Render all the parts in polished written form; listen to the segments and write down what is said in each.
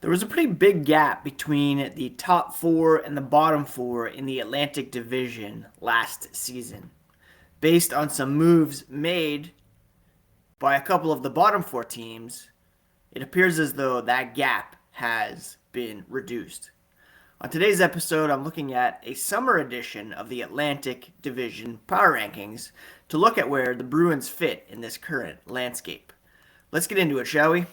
There was a pretty big gap between the top four and the bottom four in the Atlantic Division last season, based on some moves made by a couple of the bottom four teams. It appears as though that gap has been reduced. On today's episode, I'm looking at a summer edition of the Atlantic Division Power Rankings to look at where the Bruins fit in this current landscape. Let's get into it, shall we?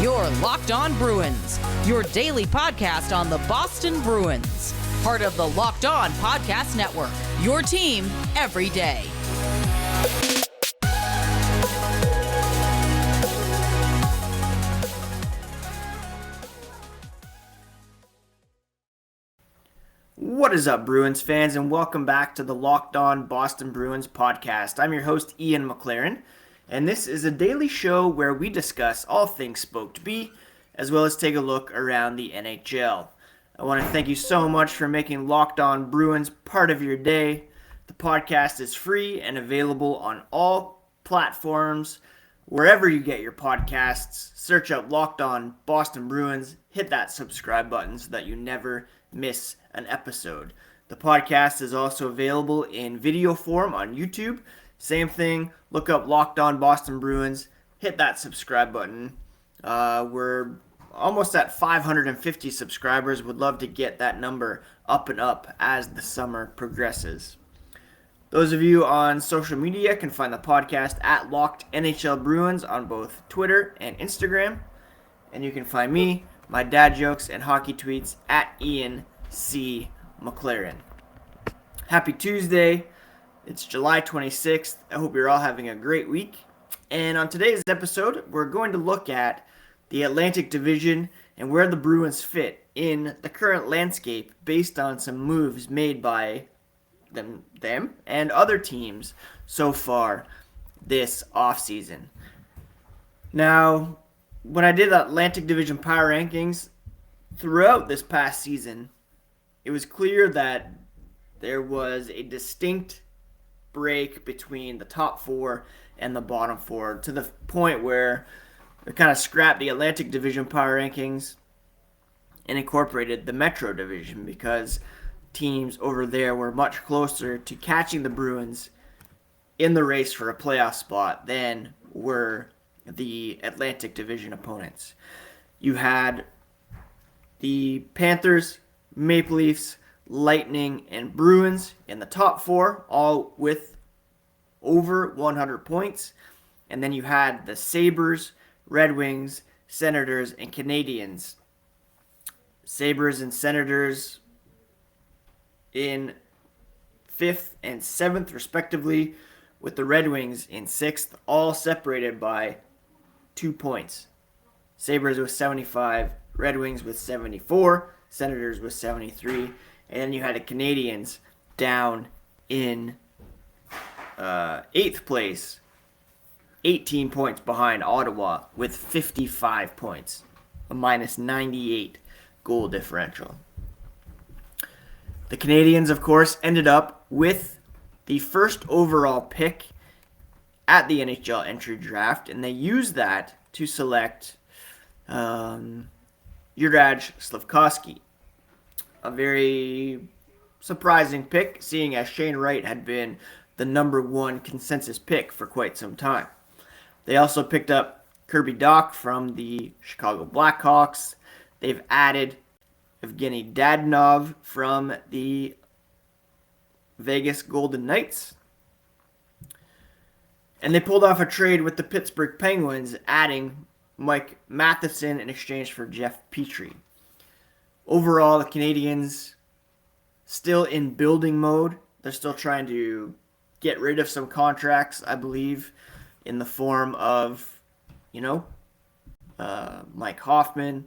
You're Locked On Bruins, your daily podcast on the Boston Bruins. Part of the Locked On Podcast Network, your team every day. What is up, Bruins fans, and welcome back to the Locked On Boston Bruins podcast. I'm your host, Ian McLaren, and this is a daily show where we discuss all things Spoke to Be, as well as take a look around the NHL. I want to thank you so much for making Locked On Bruins part of your day. The podcast is free and available on all platforms. Wherever you get your podcasts, search out Locked On Boston Bruins, hit that subscribe button so that you never miss an episode. The podcast is also available in video form on YouTube. Same thing, look up Locked On Boston Bruins, hit that subscribe button. We're almost at 550 subscribers. Would love to get that number up and up as the summer progresses. Those of you on social media can find the podcast at Locked NHL Bruins on both Twitter and Instagram. And you can find me, my dad jokes, and hockey tweets at Ian C. McLaren. Happy Tuesday. It's July 26th. I hope you're all having a great week. And on today's episode, we're going to look at the Atlantic Division and where the Bruins fit in the current landscape based on some moves made by them and other teams so far this offseason. Now, when I did the Atlantic Division Power Rankings throughout this past season, it was clear that there was a distinct break between the top four and the bottom four, to the point where we kind of scrapped the Atlantic Division Power Rankings and incorporated the Metro Division, because teams over there were much closer to catching the Bruins in the race for a playoff spot than were the Atlantic Division opponents. You had the Panthers, Maple Leafs, Lightning, and Bruins in the top four, all with over 100 points. And then you had the Sabres, Red Wings, Senators, and Canadiens. Sabres and Senators in 5th and 7th, respectively, with the Red Wings in 6th, all separated by 2 points. Sabres with 75, Red Wings with 74, Senators with 73, and then you had the Canadiens down in 8th place, 18 points behind Ottawa with 55 points, a minus 98 goal differential. The Canadiens, of course, ended up with the first overall pick at the NHL entry draft, and they used that to select Juraj Slafkovsky. A very surprising pick, seeing as Shane Wright had been the number one consensus pick for quite some time. They also picked up Kirby Dach from the Chicago Blackhawks. They've added Evgeny Dadonov from the Vegas Golden Knights. And they pulled off a trade with the Pittsburgh Penguins, adding Mike Matheson in exchange for Jeff Petrie. Overall, the Canadiens still in building mode. They're still trying to get rid of some contracts, I believe, in the form of, Mike Hoffman,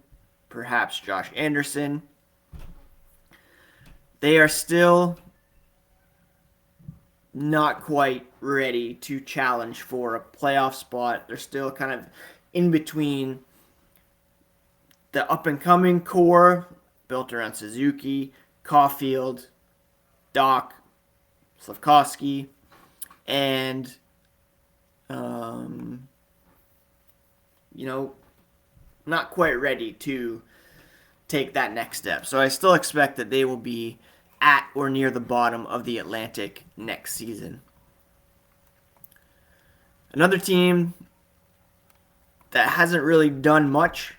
perhaps Josh Anderson. They are still not quite ready to challenge for a playoff spot. They're still kind of in between the up-and-coming core built around Suzuki, Caulfield, Dach, Slafkovsky, and not quite ready to take that next step. So I still expect that they will be at or near the bottom of the Atlantic next season. Another team that hasn't really done much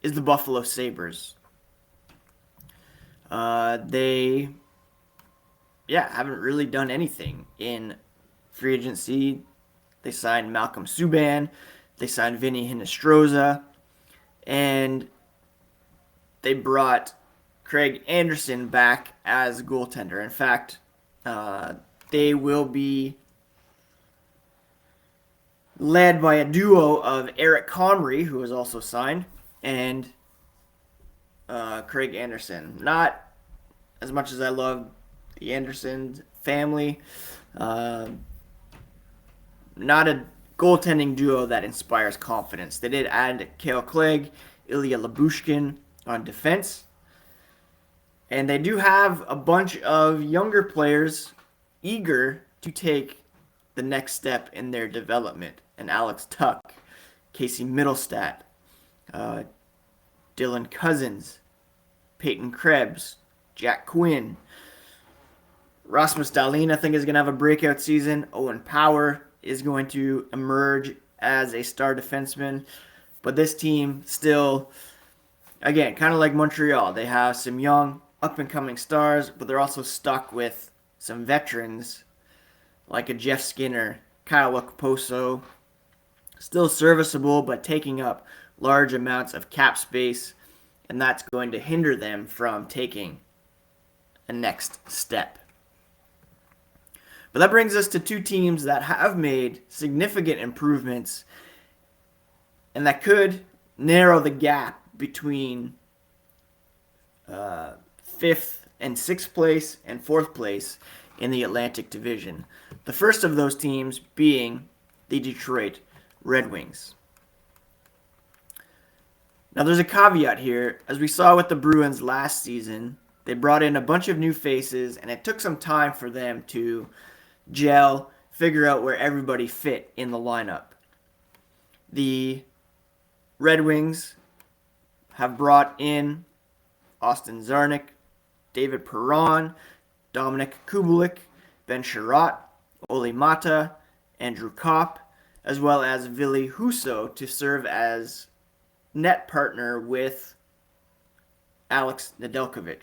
is the Buffalo Sabres. They haven't really done anything in free agency. They signed Malcolm Subban. They signed Vinny Hinostroza. And they brought Craig Anderson back as goaltender. In fact, they will be led by a duo of Eric Comrie, who was also signed, and Craig Anderson. Not as much as I love the Anderson family, not a goaltending duo that inspires confidence. They did add Kale Clegg, Ilya Lyubushkin on defense, and they do have a bunch of younger players eager to take the next step in their development. And Alex Tuck, Casey Middlestat, Dylan Cousins, Peyton Krebs, Jack Quinn, Rasmus Dahlin, I think, is going to have a breakout season. Owen Power is going to emerge as a star defenseman. But this team still, again, kind of like Montreal, they have some young, up-and-coming stars, but they're also stuck with some veterans like a Jeff Skinner, Kyle Okposo, still serviceable, but taking up large amounts of cap space, and that's going to hinder them from taking a next step. But that brings us to two teams that have made significant improvements and that could narrow the gap between 5th and 6th place and 4th place in the Atlantic Division. The first of those teams being the Detroit Red Wings. Now there's a caveat here. As we saw with the Bruins last season, they brought in a bunch of new faces and it took some time for them to gel, figure out where everybody fit in the lineup. The Red Wings have brought in Austin Czarnik, David Perron, Dominic Kubelik, Ben Sharat, Oli Mata, Andrew Kopp, as well as Ville Husso to serve as net partner with Alex Nedeljkovic.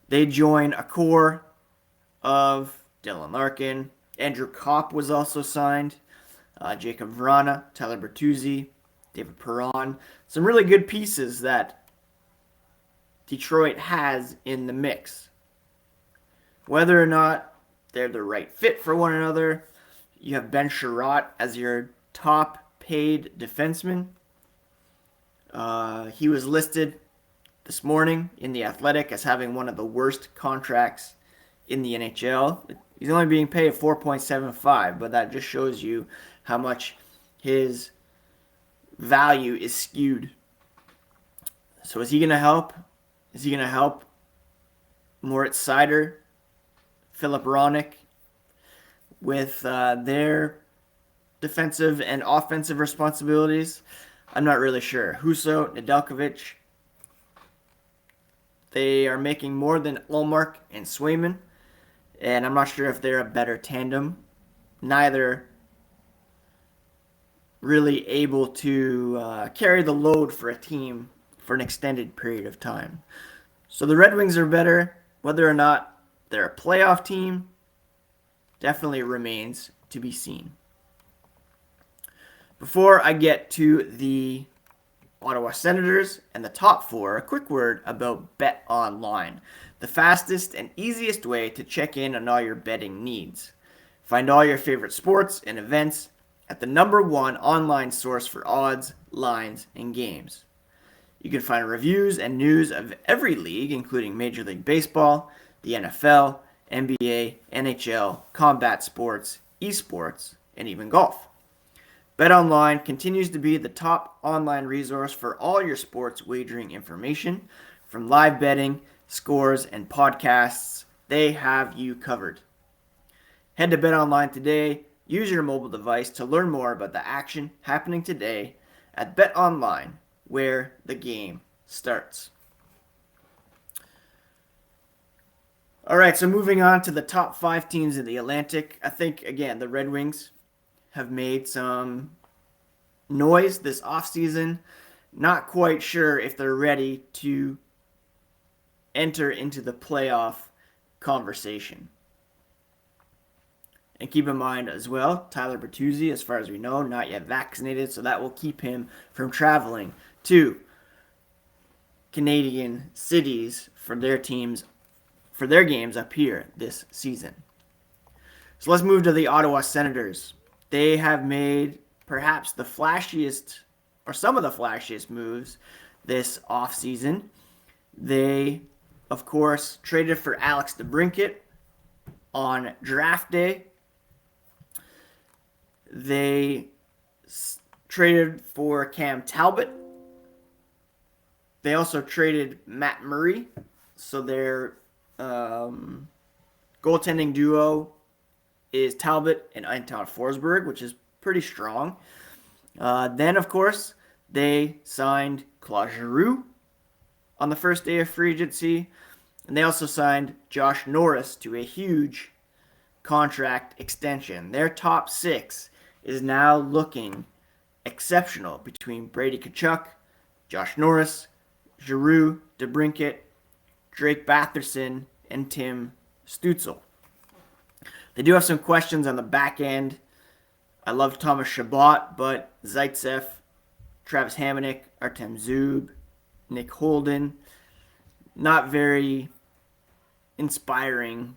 They join a core of Dylan Larkin. Andrew Kopp was also signed. Jacob Vrana, Tyler Bertuzzi, David Perron. Some really good pieces that Detroit has in the mix. Whether or not they're the right fit for one another, you have Ben Sharat as your top paid defenseman. He was listed this morning in The Athletic as having one of the worst contracts in the NHL. He's only being paid $4.75, but that just shows you how much his value is skewed. So is he going to help? Is he going to help Moritz Seider, Philip Roenick with their defensive and offensive responsibilities? I'm not really sure. Husso, Nedeljkovic, they are making more than Ullmark and Swayman, and I'm not sure if they're a better tandem. Neither really able to carry the load for a team for an extended period of time. So the Red Wings are better. Whether or not they're a playoff team definitely remains to be seen. Before I get to the Ottawa Senators and the top four, a quick word about BetOnline, the fastest and easiest way to check in on all your betting needs. Find all your favorite sports and events at the #1 online source for odds, lines, and games. You can find reviews and news of every league, including Major League Baseball, the NFL, NBA, NHL, combat sports, esports, and even golf. BetOnline continues to be the top online resource for all your sports wagering information. From live betting, scores, and podcasts, they have you covered. Head to BetOnline today. use your mobile device to learn more about the action happening today at BetOnline, where the game starts. All right, so moving on to the top 5 teams in the Atlantic. I think, again, the Red Wings have made some noise this offseason. Not quite sure if they're ready to enter into the playoff conversation. And keep in mind as well, Tyler Bertuzzi, as far as we know, not yet vaccinated, so that will keep him from traveling to Canadian cities for their teams, for their games up here this season. So let's move to the Ottawa Senators. They have made perhaps the flashiest, or some of the flashiest moves this offseason. They, of course, traded for Alex DeBrincat on draft day. They traded for Cam Talbot. They also traded Matt Murray. So their goaltending duo is Talbot and Anton Forsberg, which is pretty strong. Then, of course, they signed Claude Giroux on the first day of free agency. And they also signed Josh Norris to a huge contract extension. Their top 6 is now looking exceptional between Brady Tkachuk, Josh Norris, Giroux, DeBrincat, Drake Batherson, and Tim Stützle. They do have some questions on the back end. I love Thomas Chabot, but Zaitsev, Travis Hamonic, Artem Zub, Nick Holden, not very inspiring.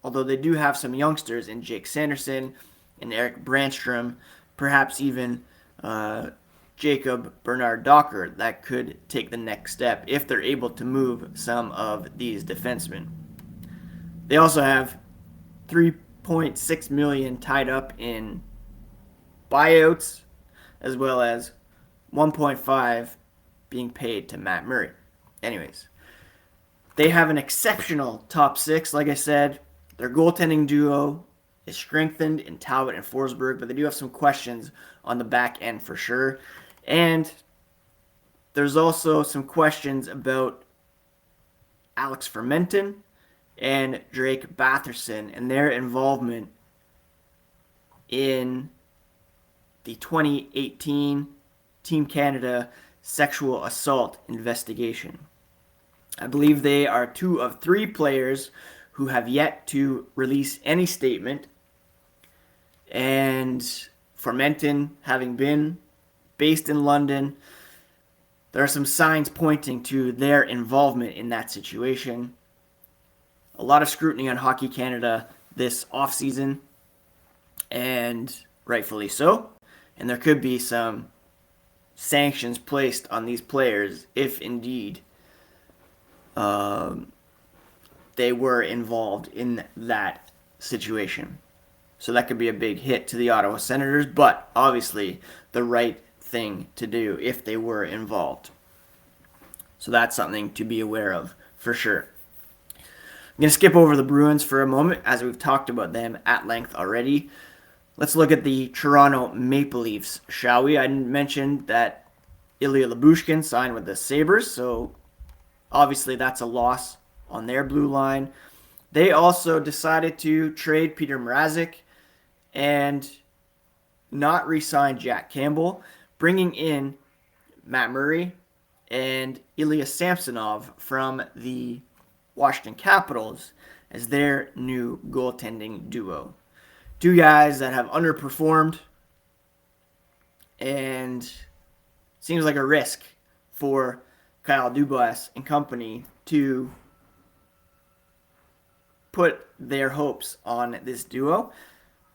Although they do have some youngsters in Jake Sanderson and Eric Brandstrom, perhaps even Jacob Bernard Docker, that could take the next step if they're able to move some of these defensemen. They also have $3.6 million tied up in buyouts, as well as $1.5 being paid to Matt Murray. Anyways, they have an exceptional top 6. Like I said, their goaltending duo is strengthened in Talbot and Forsberg, but they do have some questions on the back end for sure. And there's also some questions about Alex Fermenton and Drake Batherson and their involvement in the 2018 Team Canada sexual assault investigation. I believe they are 2 of 3 players who have yet to release any statement. And Fermenton, having been based in London, there are some signs pointing to their involvement in that situation. A lot of scrutiny on Hockey Canada this offseason, and rightfully so. And there could be some sanctions placed on these players if indeed they were involved in that situation. So that could be a big hit to the Ottawa Senators, but obviously the right thing to do if they were involved. So that's something to be aware of for sure. I'm going to skip over the Bruins for a moment, as we've talked about them at length already. Let's look at the Toronto Maple Leafs, shall we? I mentioned that Ilya Lyubushkin signed with the Sabres, so obviously that's a loss on their blue line. They also decided to trade Peter Mrazek and not re-sign Jack Campbell, bringing in Matt Murray and Ilya Samsonov from the Washington Capitals as their new goaltending duo. 2 guys that have underperformed, and seems like a risk for Kyle Dubas and company to put their hopes on this duo.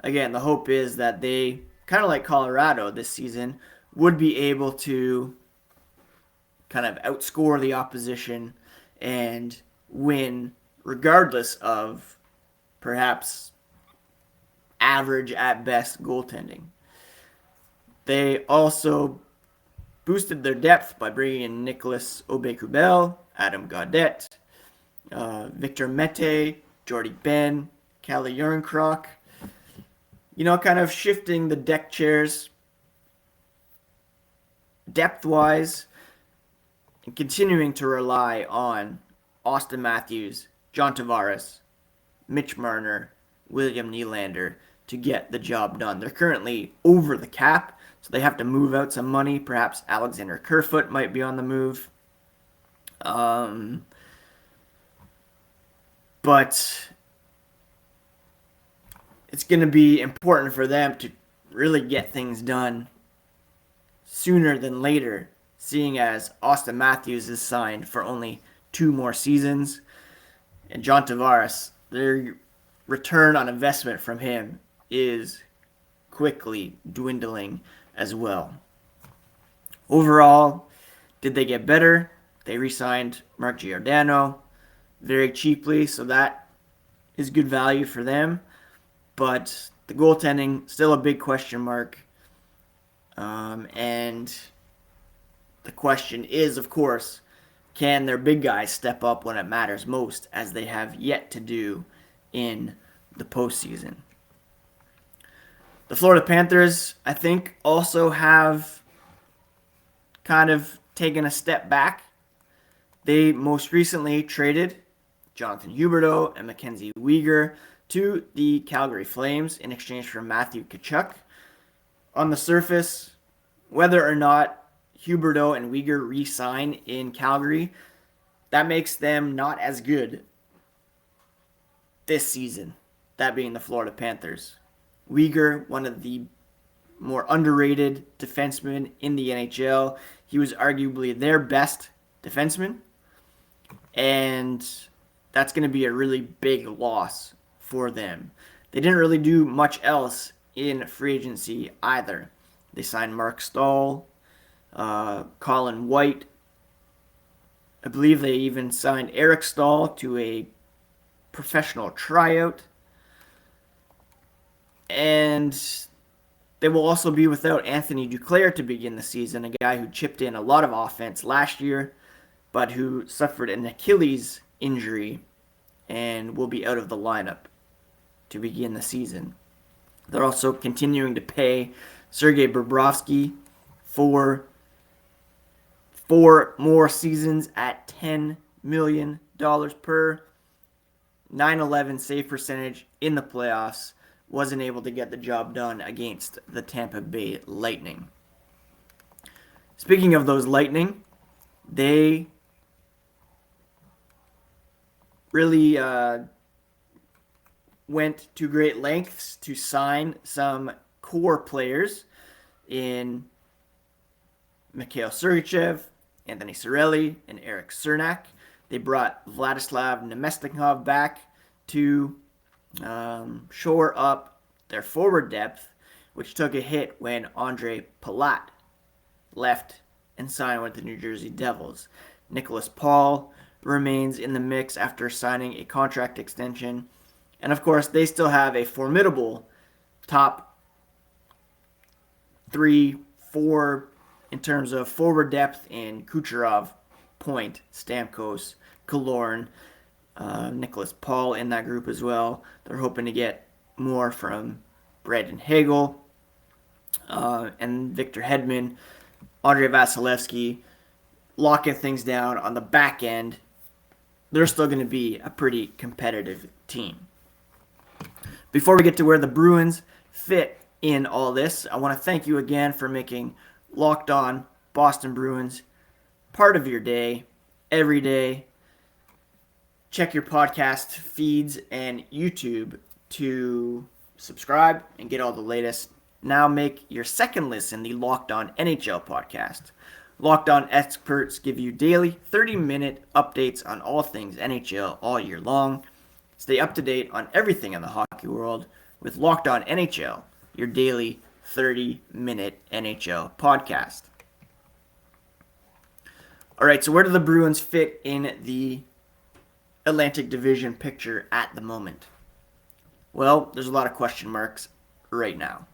Again, the hope is that they, kind of like Colorado this season, would be able to kind of outscore the opposition and win regardless of perhaps average at best goaltending. They also boosted their depth by bringing in Nicolas Aube-Kubel, Adam Gaudette, Victor Mete, Jordy Ben, Calle Jarnkrok. kind of shifting the deck chairs depth-wise and continuing to rely on Austin Matthews, John Tavares, Mitch Marner, William Nylander to get the job done. They're currently over the cap, so they have to move out some money. Perhaps Alexander Kerfoot might be on the move. But it's going to be important for them to really get things done sooner than later, seeing as Austin Matthews is signed for only 2 more seasons. And John Tavares, their return on investment from him is quickly dwindling as well. Overall, did they get better? They re-signed Mark Giordano very cheaply, so that is good value for them. But the goaltending, still a big question mark. And the question is, of course, can their big guys step up when it matters most, as they have yet to do in the postseason? The Florida Panthers, I think, also have kind of taken a step back. They most recently traded Jonathan Huberdeau and Mackenzie Weegar to the Calgary Flames in exchange for Matthew Tkachuk. On the surface, whether or not Huberdeau and Weegar re-sign in Calgary, that makes them not as good this season, that being the Florida Panthers. Weegar, one of the more underrated defensemen in the NHL. He was arguably their best defenseman, and that's going to be a really big loss for them. They didn't really do much else in free agency either. They signed Mark Stahl, Colin White. I believe they even signed Eric Stahl to a professional tryout. And they will also be without Anthony Duclair to begin the season, a guy who chipped in a lot of offense last year, but who suffered an Achilles injury and will be out of the lineup to begin the season. They're also continuing to pay Sergei Bobrovsky for 4 more seasons at $10 million per. .911 save percentage in the playoffs. Wasn't able to get the job done against the Tampa Bay Lightning. Speaking of those Lightning, they really went to great lengths to sign some core players in Mikhail Sergachev, Anthony Cirelli, and Eric Cernak. They brought Vladislav Nemestikov back to shore up their forward depth, which took a hit when Andre Palat left and signed with the New Jersey Devils. Nicholas Paul remains in the mix after signing a contract extension. And of course, they still have a formidable top 3, 4 in terms of forward depth in Kucherov, Point, Stamkos, Killorn, Nicholas Paul in that group as well. They're hoping to get more from Brandon Hagel and Victor Hedman, Andrei Vasilevsky, locking things down on the back end. They're still going to be a pretty competitive team. Before we get to where the Bruins fit in all this, I want to thank you again for making Locked On Boston Bruins part of your day, every day. Check your podcast feeds and YouTube to subscribe and get all the latest. Now make your second listen the Locked On NHL podcast. Locked On experts give you daily 30-minute updates on all things NHL all year long. Stay up to date on everything in the hockey world with Locked On NHL, your daily 30-minute NHL podcast. All right, so where do the Bruins fit in the Atlantic Division picture at the moment? Well, there's a lot of question marks right now.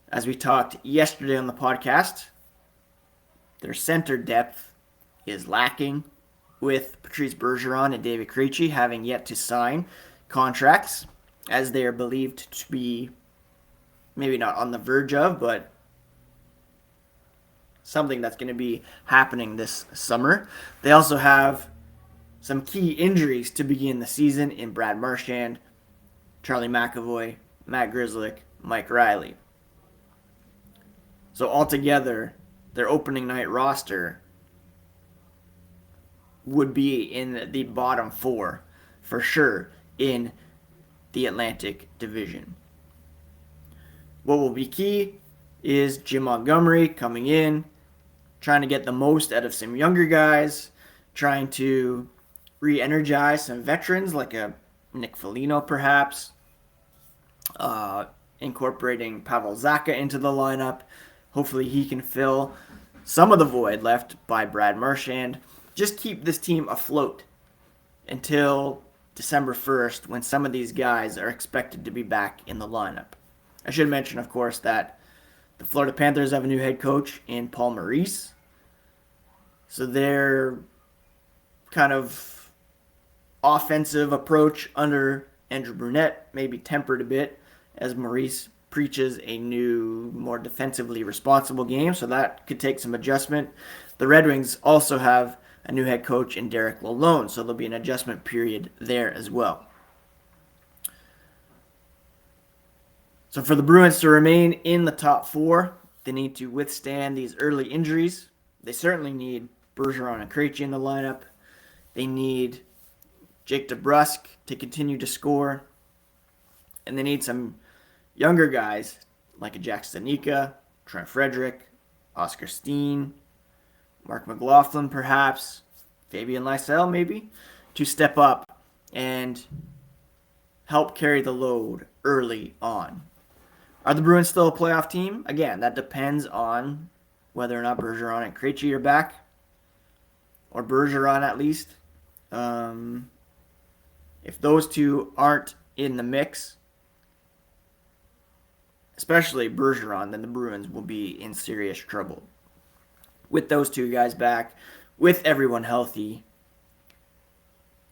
As we talked yesterday on the podcast, their center depth is lacking, with Patrice Bergeron and David Krejci having yet to sign contracts, as they are believed to be maybe not on the verge of, but something that's going to be happening this summer. They also have some key injuries to begin the season in Brad Marchand, Charlie McAvoy, Matt Grzelcyk, Mike Riley. So altogether, their opening night roster would be in the bottom four for sure in the Atlantic Division. What will be key is Jim Montgomery coming in, trying to get the most out of some younger guys, trying to re-energize some veterans like a Nick Foligno perhaps, incorporating Pavel Zacha into the lineup. Hopefully he can fill some of the void left by Brad Marchand. Just keep this team afloat until December 1st when some of these guys are expected to be back in the lineup. I should mention, of course, that the Florida Panthers have a new head coach in Paul Maurice. So their kind of offensive approach under Andrew Brunette may be tempered a bit as Maurice preaches a new, more defensively responsible game. So that could take some adjustment. The Red Wings also have a new head coach in Derek Lalonde, so there'll be an adjustment period there as well. So for the Bruins to remain in the top four, they need to withstand these early injuries. They certainly need Bergeron and Krejci in the lineup. They need Jake DeBrusk to continue to score. And they need some younger guys like a Jack Stanika, Trent Frederick, Oscar Steen, Mark McLaughlin perhaps, Fabian Lysell maybe, to step up and help carry the load early on. Are the Bruins still a playoff team? Again, that depends on whether or not Bergeron and Krejci are back, or Bergeron at least. If those two aren't in the mix, especially Bergeron, then the Bruins will be in serious trouble. With those two guys back, with everyone healthy,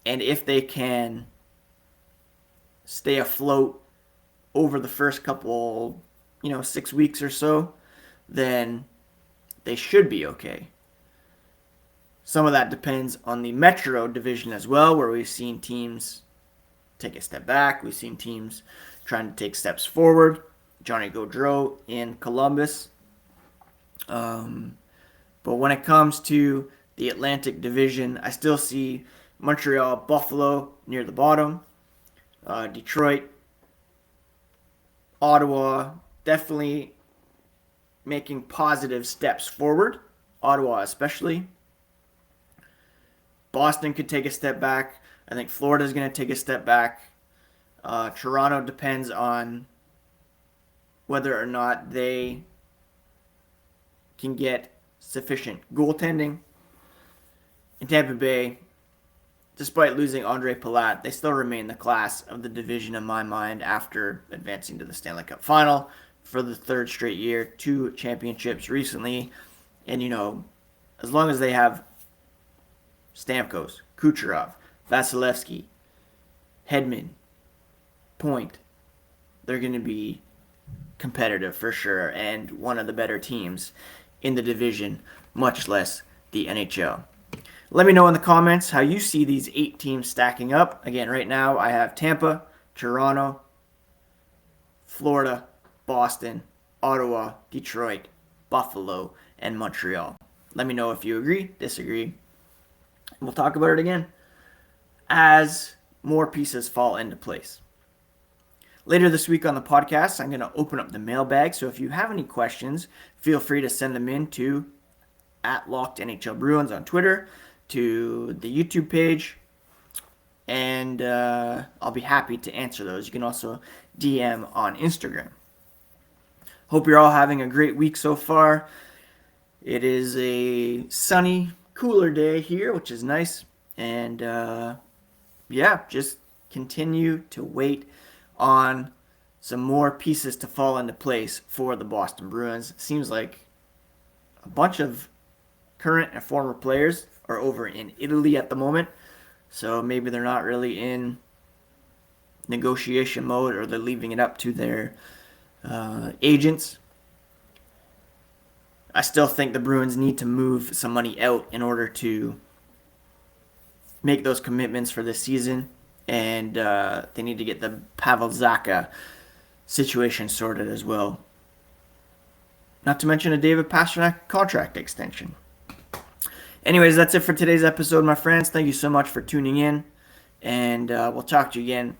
and if they can stay afloat over the first couple, 6 weeks or so, then they should be okay. Some of that depends on the Metro division as well, where we've seen teams take a step back. We've seen teams trying to take steps forward. Johnny Gaudreau in Columbus. But when it comes to the Atlantic division, I still see Montreal, Buffalo near the bottom. Detroit, Ottawa definitely making positive steps forward. Ottawa especially. Boston could take a step back. I think Florida is going to take a step back. Toronto depends on whether or not they can get sufficient goaltending. In Tampa Bay, despite losing Andre Palat, they still remain the class of the division in my mind after advancing to the Stanley Cup Final for the third straight year, 2 championships recently. And, as long as they have Stamkos, Kucherov, Vasilevsky, Hedman, Point, they're going to be competitive for sure and one of the better teams in the division, much less the NHL. Let me know in the comments how you see these 8 teams stacking up. Again, right now I have Tampa, Toronto, Florida, Boston, Ottawa, Detroit, Buffalo, and Montreal. Let me know if you agree, disagree. We'll talk about it again as more pieces fall into place. Later this week on the podcast, I'm going to open up the mailbag. So if you have any questions, feel free to send them in to @LockedNHLBruins on Twitter, to the YouTube page, and I'll be happy to answer those. You can also DM on Instagram. Hope you're all having a great week so far. It is a sunny, cooler day here, which is nice. And just continue to wait on some more pieces to fall into place for the Boston Bruins. Seems like a bunch of current and former players are over in Italy at the moment, so maybe they're not really in negotiation mode, or they're leaving it up to their Agents. I still think the Bruins need to move some money out in order to make those commitments for this season. And they need to get the Pavel Zacha situation sorted as well. Not to mention a David Pastrnak contract extension. Anyways, that's it for today's episode, my friends. Thank you so much for tuning in. And we'll talk to you again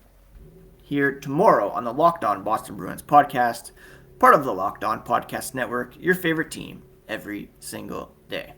here tomorrow on the Locked On Boston Bruins podcast, part of the Locked On Podcast Network, your favorite team every single day.